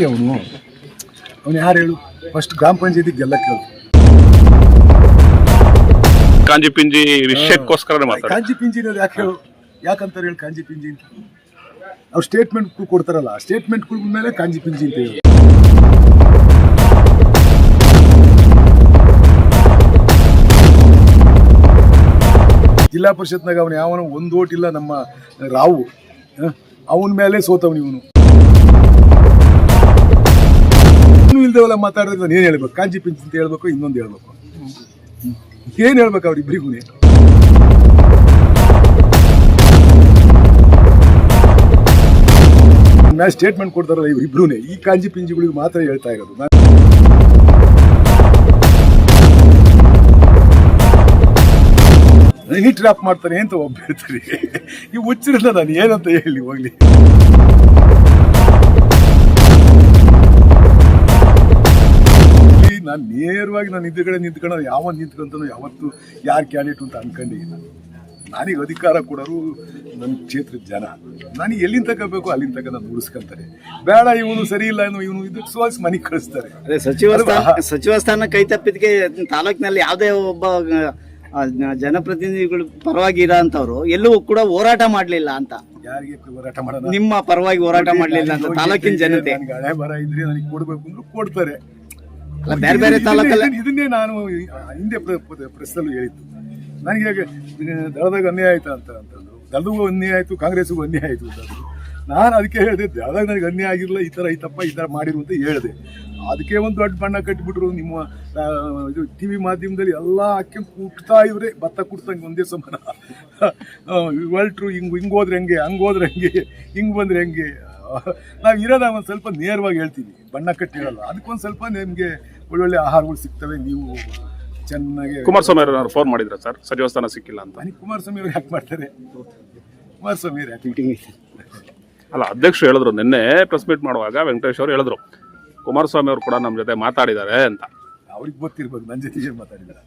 ಅವನು ಯಾರು ಹೇಳು? ಫಸ್ಟ್ ಗ್ರಾಮ ಪಂಚಾಯತಿ ಗೆಲ್ಲಕ್ಕೆ ಹೇಳು. ಕಾಂಜಿ ಪಿಂಜಿ ವಿಷಯಕ್ಕೋಸ್ಕರ ಕಾಂಜಿ ಪಿಂಜಿ ಯಾಕೆ ಹೇಳು? ಯಾಕಂತಾರೆ ಹೇಳಿ ಕಾಂಜಿ ಪಿಂಜಿ ಅಂತ? ಅವ್ರು ಸ್ಟೇಟ್ಮೆಂಟ್ ಕೊಡ್ತಾರಲ್ಲ, ಸ್ಟೇಟ್ಮೆಂಟ್ ಮೇಲೆ ಕಾಂಜಿ ಪಿಂಜಿ ಅಂತ ಹೇಳಿ. ಜಿಲ್ಲಾ ಪರಿಷತ್ನಾಗ ಅವನು ಯಾವನು ಒಂದು ಓಟ್ ಇಲ್ಲ, ನಮ್ಮ ರಾವು ಅವನ ಮೇಲೆ ಸೋತವನು ಇವನು. ಇಲ್ದವಲ್ಲ ಮಾತಾಡಿದ್ರೆ ನಾನು ಏನು ಹೇಳ್ಬೇಕು? ಕಾಂಜಿ ಪಿಂಜಿ ಅಂತ ಹೇಳ್ಬೇಕು, ಇನ್ನೊಂದು ಹೇಳ್ಬೇಕು, ಏನು ಹೇಳ್ಬೇಕು ಅವ್ರಿಬ್ರಿಗೂ? ಮ್ಯಾಚ್ ಸ್ಟೇಟ್ಮೆಂಟ್ ಕೊಡ್ತಾರಲ್ಲ ಇವ್ರಿಬ್ರು, ಈ ಕಾಂಜಿ ಪಿಂಜಿಗಳಿಗೆ ಮಾತ್ರ ಹೇಳ್ತಾ ಇರೋದು. ನೀ ಟ್ರಾಪ್ ಮಾಡ್ತಾನೆ ಅಂತ ಒಬ್ಬ ಹೇಳ್ತಾರೆ. ಈ ಹುಚ್ಚಿರಲ್ಲ, ನಾನು ಏನಂತ ಹೇಳಿ ಹೋಗ್ಲಿ. ನಾನು ನೇರವಾಗಿ ನಾನು ಇದ್ರಗಡೆ ನಿಂತ್ಕೊಳ್ಳೋದು, ಯಾವನ್ ನಿಂತ್ಕೊಂತಾನೋ ಯಾವತ್ತು ಯಾರು ಕ್ಯಾಂಡಿಡೇಟ್ ಅಂತ ಅನ್ಕೊಂಡಿಲ್ಲ. ನನಗೆ ಅಧಿಕಾರ ಕೊಡೋರು ನನ್ನ ಕ್ಷೇತ್ರದ ಜನ. ನನಗೆ ಎಲ್ಲಿಂದ ತಗೋಬೇಕು ಅಲ್ಲಿಂದ ತಗ ನಾನು ಉಳಿಸ್ಕೊಂತಾರೆ. ಬೇಡ ಇವನು ಸರಿ ಇಲ್ಲ ಇವನು ಇದಕ್ಕೆ ಸೋಲ್ಸಿ ಮನೆಗೆ ಕಳಿಸ್ತಾರೆ. ಅದೇ ಸಚಿವ ಸ್ಥಾನ ಕೈ ತಪ್ಪಿದ್ಕೆ ತಾಲೂಕಿನಲ್ಲಿ ಯಾವುದೇ ಒಬ್ಬ ಜನಪ್ರತಿನಿಧಿಗಳು ಪರವಾಗಿ ಇರೋಂಥವ್ರು ಎಲ್ಲೂ ಕೂಡ ಹೋರಾಟ ಮಾಡಲಿಲ್ಲ ಅಂತ. ಯಾರಿಗೆ ಹೋರಾಟ ಮಾಡೋದು? ನಿಮ್ಮ ಪರವಾಗಿ ಹೋರಾಟ ಮಾಡಲಿಲ್ಲ ಅಂತ ತಾಲೂಕಿನ ಜನತೆ. ನನಗೆ ಹಣೆ ಬರ ಇದ್ರೆ ನನಗೆ ಕೊಡ್ಬೇಕು ಅಂದ್ರೆ ಕೊಡ್ತಾರೆ. ಬೇರೆ ಬೇರೆ ತಾಲೂಕಲ್ಲಿ ಇದನ್ನೇ ನಾನು ಹಿಂದೆ ಪ್ರೆಸ್ಸಲ್ಲೂ ಹೇಳಿದ್ದು. ನನಗೆ ದಳದಾಗ ಅನ್ಯಾಯ ಆಯ್ತಾ ಅಂತಂದ್ರು. ದಳದಗೂ ಅನ್ಯಾಯ ಆಯಿತು, ಕಾಂಗ್ರೆಸ್ಗೂ ಅನ್ಯಾಯ ಆಯಿತು ಅಂತಂದ್ರು. ನಾನು ಅದಕ್ಕೆ ಹೇಳಿದೆ, ದಳದಾಗ ನನಗೆ ಅನ್ಯಾಯ ಆಗಿರಲಿಲ್ಲ, ಈ ಥರ ಐತಪ್ಪ ಈ ಥರ ಮಾಡಿರು ಅಂತ ಹೇಳಿದೆ. ಅದಕ್ಕೆ ಒಂದು ದೊಡ್ಡ ಬಣ್ಣ ಕಟ್ಟಿಬಿಟ್ರು. ನಿಮ್ಮ ಇದು ಟಿ ವಿ ಮಾಧ್ಯಮದಲ್ಲಿ ಎಲ್ಲ ಹಾಕಿ ಕುಟ್ತಾ ಇವ್ರೆ, ಭತ್ತ ಕುಟ್ತಂಗೆ ಒಂದೇ ಸಮಾನ. ಹೊಲ್ಟ್ರು ಹಿಂಗೆ ಹೋದ್ರೆ ಹೆಂಗೆ, ಹಂಗೋದ್ರೆ ಹೆಂಗೆ, ಹಿಂಗೆ ಬಂದರೆ ಹೆಂಗೆ. ನಾವು ಇರೋದ ಒಂದು ಸ್ವಲ್ಪ ನೇರವಾಗಿ ಹೇಳ್ತೀವಿ, ಬಣ್ಣ ಕಟ್ಟಿರಲ್ಲ. ಅದಕ್ಕೊಂದು ಸ್ವಲ್ಪ ನಿಮಗೆ ಒಳ್ಳೊಳ್ಳೆ ಆಹಾರಗಳು ಸಿಗ್ತವೆ. ನೀವು ಚೆನ್ನಾಗಿ. ಕುಮಾರಸ್ವಾಮಿ ಅವರು ಫೋನ್ ಮಾಡಿದ್ರ ಸರ್, ಸಚಿವ ಸ್ಥಾನ ಸಿಕ್ಕಿಲ್ಲ ಅಂತ? ನನಗೆ ಕುಮಾರಸ್ವಾಮಿ ಅವ್ರು ಯಾಕೆ ಮಾಡ್ತಾರೆ? ಕುಮಾರಸ್ವಾಮಿ ಅವ್ರು ಯಾಕೆ? ಅಲ್ಲ, ಅಧ್ಯಕ್ಷರು ಹೇಳಿದ್ರು ನಿನ್ನೆ ಪ್ರೆಸ್ ಮೀಟ್ ಮಾಡುವಾಗ, ವೆಂಕಟೇಶ್ ಅವರು ಹೇಳಿದ್ರು ಕುಮಾರಸ್ವಾಮಿ ಅವರು ಕೂಡ ನಮ್ಮ ಜೊತೆ ಮಾತಾಡಿದ್ದಾರೆ ಅಂತ. ಅವ್ರಿಗೆ ಗೊತ್ತಿರ್ಬೋದು ನನ್ನ ಜೊತೆ ಏನು ಮಾತಾಡಿದ್ದಾರೆ.